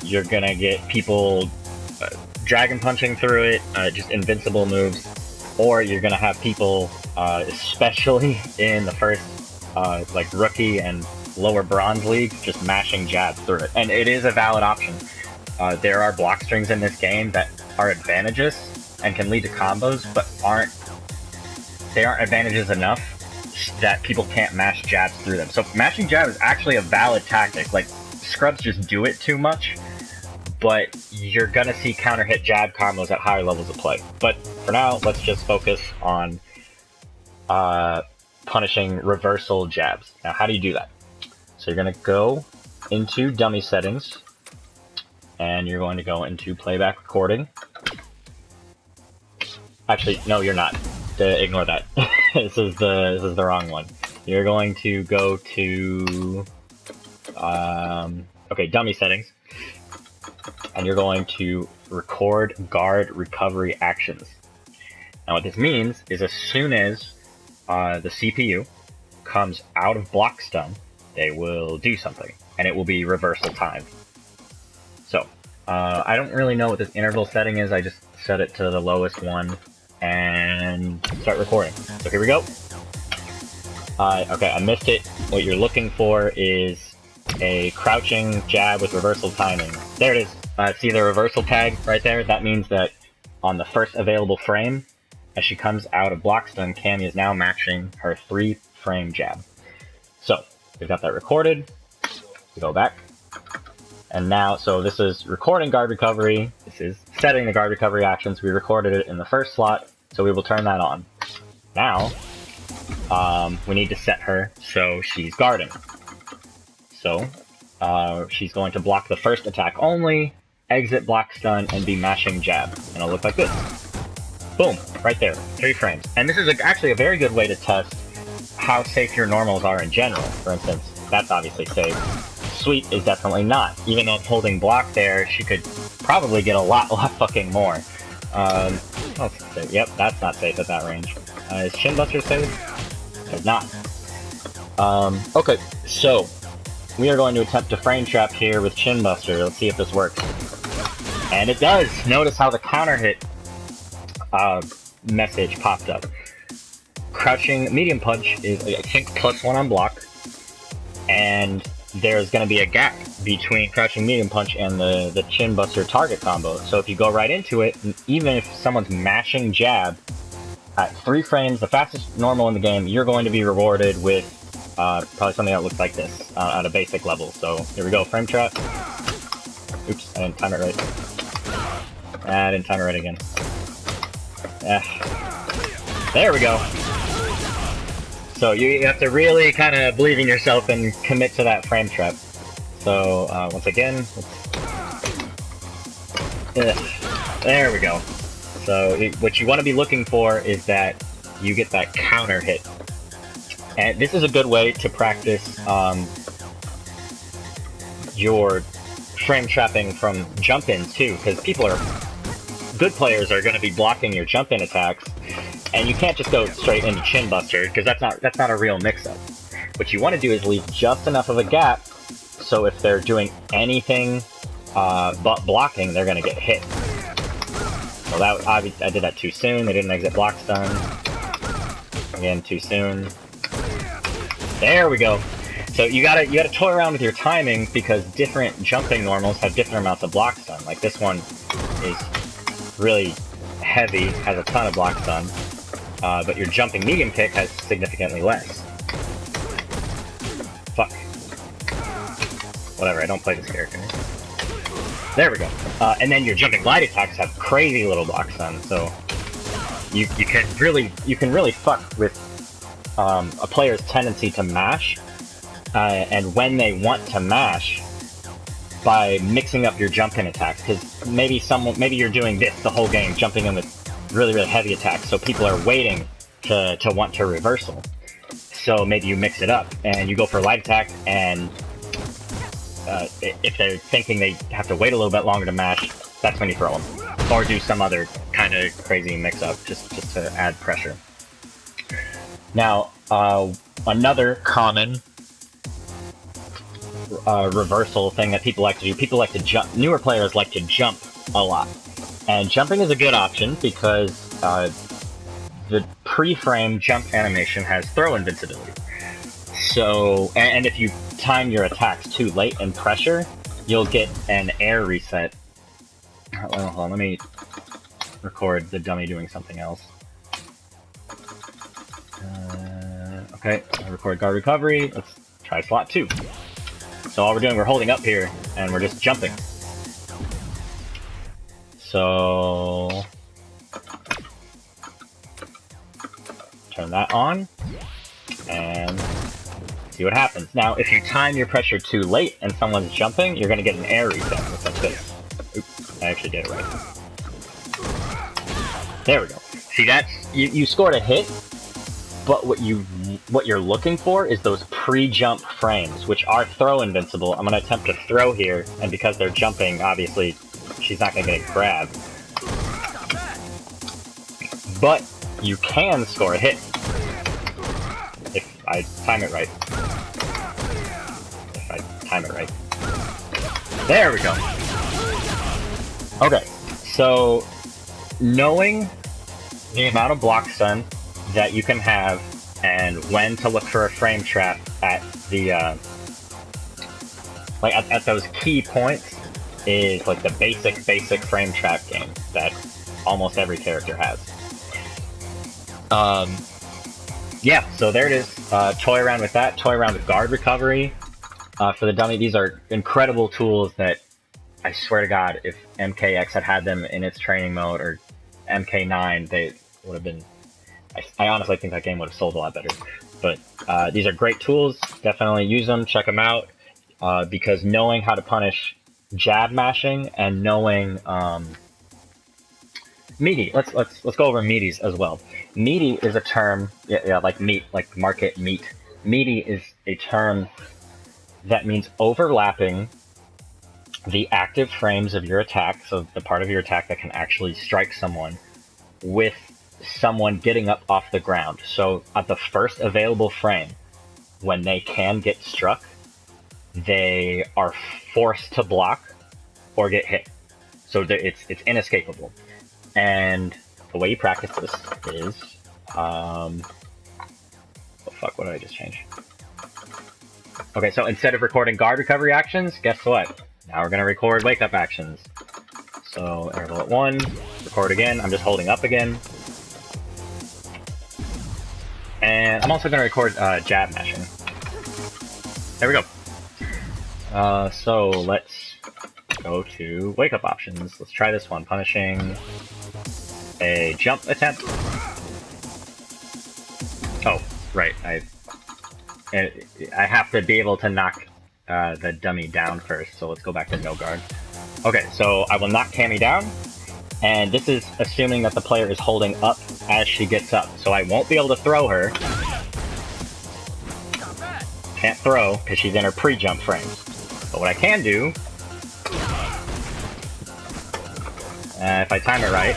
you're gonna get people dragon punching through it, just invincible moves, or you're gonna have people, especially in the first like rookie and lower bronze league, just mashing jabs through it. And it is a valid option. There are block strings in this game that are advantageous and can lead to combos, but aren't advantages enough that people can't mash jabs through them. So mashing jab is actually a valid tactic. Like, scrubs just do it too much, but you're gonna see counter hit jab combos at higher levels of play. But for now, let's just focus on punishing reversal jabs. Now, how do you do that? So you're gonna go into dummy settings, and you're going to go into playback recording. Actually, no, you're not. Ignore that. This is the wrong one. You're going to go to okay, dummy settings, and you're going to record guard recovery actions. Now, what this means is as soon as the CPU comes out of block stun, they will do something, and it will be reversal time. So I don't really know what this interval setting is. I just set it to the lowest one and start recording. So here we go. Okay, I missed it. What you're looking for is a crouching jab with reversal timing. There it is. See the reversal tag right there? That means that on the first available frame, as she comes out of block stun, Cammy is now matching her 3-frame jab. So we've got that recorded. We go back. And now, so this is recording guard recovery. This is setting the guard recovery actions. We recorded it in the first slot, so we will turn that on. Now, we need to set her so she's guarding. So, she's going to block the first attack only, exit block stun, and be mashing jab. And it'll look like this. Boom, right there, 3 frames. And this is actually a very good way to test how safe your normals are in general. For instance, that's obviously safe. Sweep is definitely not. Even though I'm holding block there, she could probably get a lot fucking more. Yep, that's not safe at that range. Is Chin Buster safe? It's not. Okay, so we are going to attempt to frame trap here with Chin Buster. Let's see if this works. And it does! Notice how the counter hit message popped up. Crouching medium punch is, I think, +1 on block. And there's going to be a gap between crouching medium punch and the Chin Buster target combo. So if you go right into it, even if someone's mashing jab at 3 frames, the fastest normal in the game, you're going to be rewarded with probably something that looks like this at a basic level. So here we go, frame trap. Oops, I didn't time it right. I didn't time it right again. There we go. So you have to really kind of believe in yourself and commit to that frame trap. So once again, there we go. So what you want to be looking for is that you get that counter hit. And this is a good way to practice your frame trapping from jump-in too, because good players are going to be blocking your jump-in attacks. And you can't just go straight into Chin Buster, because that's not a real mix-up. What you want to do is leave just enough of a gap, so if they're doing anything but blocking, they're going to get hit. So that I did that too soon. They didn't exit block stun. Again, too soon. There we go. So you gotta toy around with your timing, because different jumping normals have different amounts of block stun. Like this one is really heavy, has a ton of block stun. But your jumping medium kick has significantly less. Fuck. Whatever, I don't play this character. There we go. And then your jumping glide attacks have crazy little block stun, so you can really fuck with a player's tendency to mash, and when they want to mash, by mixing up your jump-in attacks, because maybe you're doing this the whole game, jumping in with really heavy attacks, so people are waiting to want to reversal. So maybe you mix it up, and you go for a light attack, and if they're thinking they have to wait a little bit longer to mash, that's when you throw them. Or do some other kind of crazy mix-up, just to add pressure. Now, another common reversal thing that people like to do. People like to jump. Newer players like to jump a lot. And jumping is a good option because the pre-frame jump animation has throw invincibility. So, and if you time your attacks too late and pressure, you'll get an air reset. Hold on, let me record the dummy doing something else. Okay, I'll record guard recovery. Let's try slot 2. So all we're doing, we're holding up here, and we're just jumping. So turn that on, and see what happens. Now, if you time your pressure too late and someone's jumping, you're gonna get an air reset, which like this. Oops, I actually did it right. There we go. See, that's you scored a hit, but what you're looking for is those pre-jump frames, which are throw invincible. I'm gonna attempt to throw here, and because they're jumping, obviously she's not gonna get grabbed. But you can score a hit if I time it right. If I time it right. There we go. Okay, so knowing the amount of block stun that you can have and when to look for a frame trap at the at those key points is like the basic frame trap game that almost every character has. Yeah, so there it is. Toy around with that. Toy around with guard recovery for the dummy. These are incredible tools that I swear to God, if MKX had them in its training mode or MK9, they would have been. I honestly think that game would have sold a lot better. But these are great tools. Definitely use them. Check them out because knowing how to punish jab mashing and knowing meaty. Let's go over meaties as well. Meaty is a term, like meat, like market meat. Meaty is a term that means overlapping the active frames of your attack, so the part of your attack that can actually strike someone, with someone getting up off the ground. So at the first available frame, when they can get struck, they are forced to block or get hit. So it's inescapable. And the way you practice this is, oh fuck, what did I just change? Okay, so instead of recording guard recovery actions, guess what? Now we're gonna record wake up actions. So interval at 1, record again. I'm just holding up again. And I'm also gonna record jab mashing. There we go. So let's go to wake up options. Let's try this one. Punishing a jump attempt. Oh, right. I have to be able to knock the dummy down first. So let's go back to no guard. Okay, so I will knock Cammy down, and this is assuming that the player is holding up as she gets up. So I won't be able to throw her. Can't throw because she's in her pre-jump frames. But what I can do, if I time it right,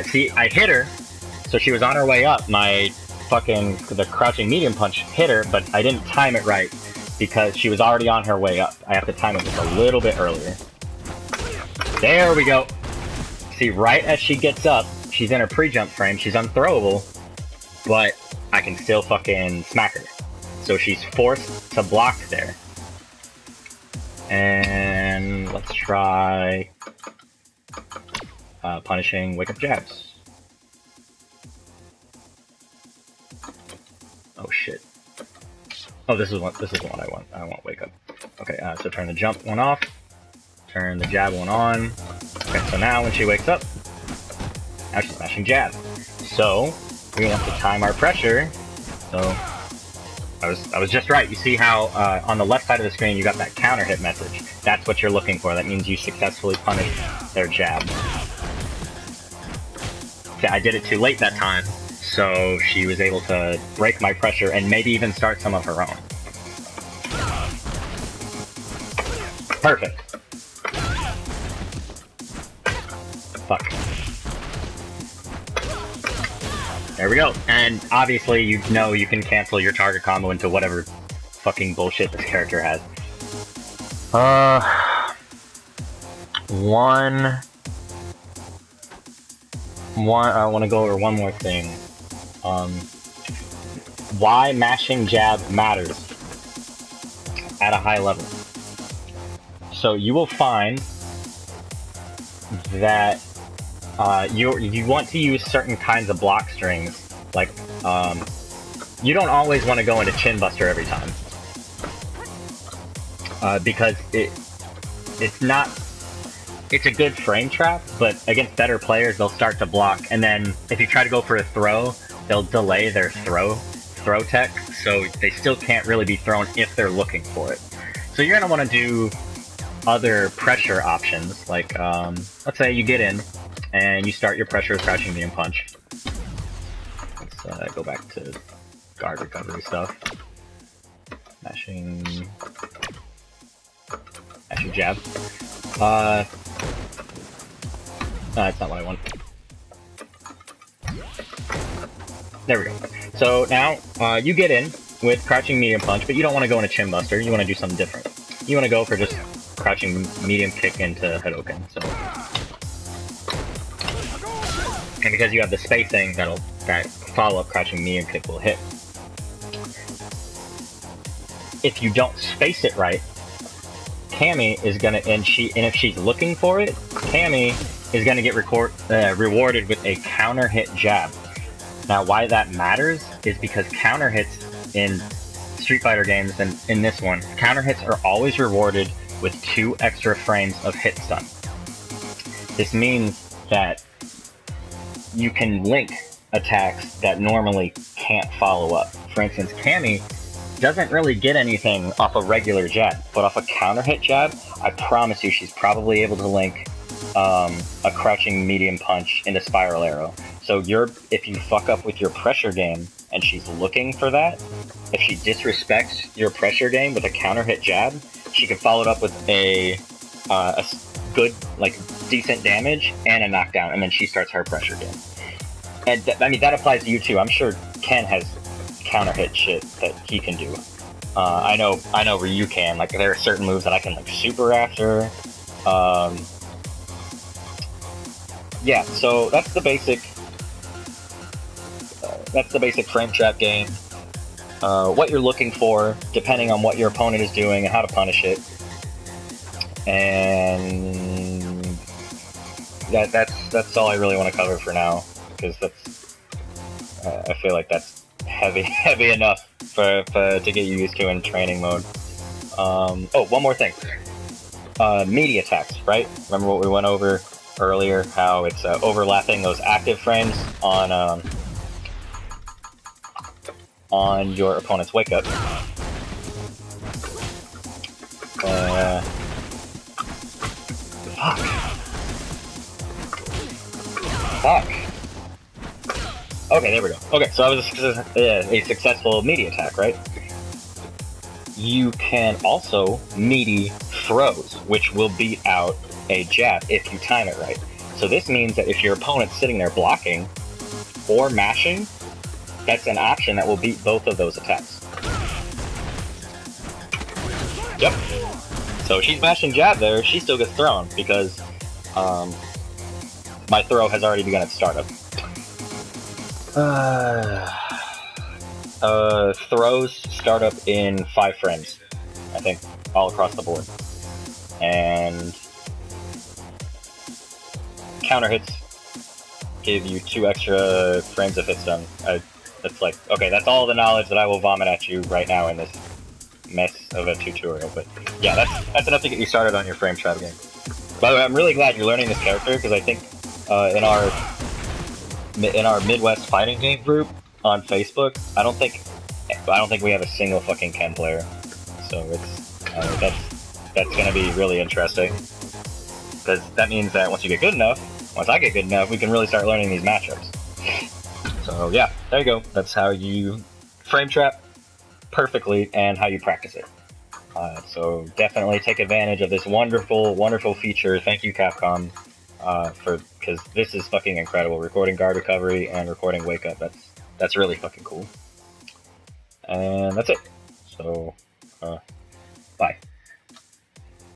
see, I hit her, so she was on her way up. The crouching medium punch hit her, but I didn't time it right because she was already on her way up. I have to time it just a little bit earlier. There we go. See, right as she gets up, she's in her pre-jump frame, she's unthrowable, but I can still fucking smack her. So she's forced to block there. And let's try punishing wake up jabs. Oh shit. Oh, this is the one I want. I want wake up. Okay, so turn the jump one off. Turn the jab one on. Okay, so now when she wakes up, now she's smashing jab. So we're gonna have to time our pressure. So I was just right. You see how on the left side of the screen you got that counter hit message. That's what you're looking for. That means you successfully punished their jab. Okay, I did it too late that time, so she was able to break my pressure and maybe even start some of her own. Perfect. Fuck. There we go. And obviously, you know you can cancel your target combo into whatever fucking bullshit this character has. I want to go over one more thing. Why mashing jab matters at a high level. So you will find that you want to use certain kinds of block strings. Like, you don't always want to go into Chin Buster every time. Because it's a good frame trap, but against better players, they'll start to block, and then if you try to go for a throw, they'll delay their throw tech, so they still can't really be thrown if they're looking for it. So you're going to want to do other pressure options, like, let's say you get in, and you start your pressure with crouching medium punch. Let's go back to guard recovery stuff. Mashing jab. No, that's not what I want. There we go. So now, you get in with crouching medium punch, but you don't want to go into Chin Buster, you want to do something different. You want to go for just crouching medium kick into Hadouken, so... And because you have the spacing, that follow-up crouching medium kick will hit. If you don't space it right, Cammy is gonna, and if she's looking for it, Cammy is gonna get rewarded with a counter hit jab. Now, why that matters is because counter hits in Street Fighter games, and in this one, counter hits are always rewarded with 2 extra frames of hit stun. This means that you can link attacks that normally can't follow up. For instance, Cammy doesn't really get anything off a regular jab, but off a counter hit jab, I promise you she's probably able to link a crouching medium punch into spiral arrow. So if you fuck up with your pressure game and she's looking for that, if she disrespects your pressure game with a counter hit jab, she can follow it up with a good, like, decent damage and a knockdown, and then she starts her pressure game. And I mean, that applies to you too. I'm sure Ken has counter hit shit that he can do. I know Ryu can. Like, there are certain moves that I can, like, super after. Yeah, so that's the basic frame trap game. What you're looking for, depending on what your opponent is doing and how to punish it. And that's all I really want to cover for now, because that's I feel like that's heavy enough to get you used to in training mode. Oh, one more thing. Meaty attacks, right? Remember what we went over earlier, how it's overlapping those active frames on your opponent's wake up. Fuck. Okay, there we go. Okay, so that was a successful meaty attack, right? You can also meaty throws, which will beat out a jab if you time it right. So this means that if your opponent's sitting there blocking or mashing, that's an option that will beat both of those attacks. Yep. So she's mashing jab there, she still gets thrown, because my throw has already begun its startup. Throws start up in 5 frames, I think, all across the board. And counter hits give you 2 extra frames of hit stun. That's like, okay, that's all the knowledge that I will vomit at you right now in this mess of a tutorial. But yeah, that's enough to get you started on your frame trap game. By the way, I'm really glad you're learning this character, because I think in our Midwest fighting game group on Facebook, I don't think we have a single fucking Ken player. So it's that's gonna be really interesting, because that means that once I get good enough, we can really start learning these matchups. So yeah, there you go. That's how you frame trap perfectly and how you practice it. So definitely take advantage of this wonderful, wonderful feature. Thank you, Capcom, because this is fucking incredible. Recording guard recovery and recording wake up. That's really fucking cool. And that's it. So Uh, bye.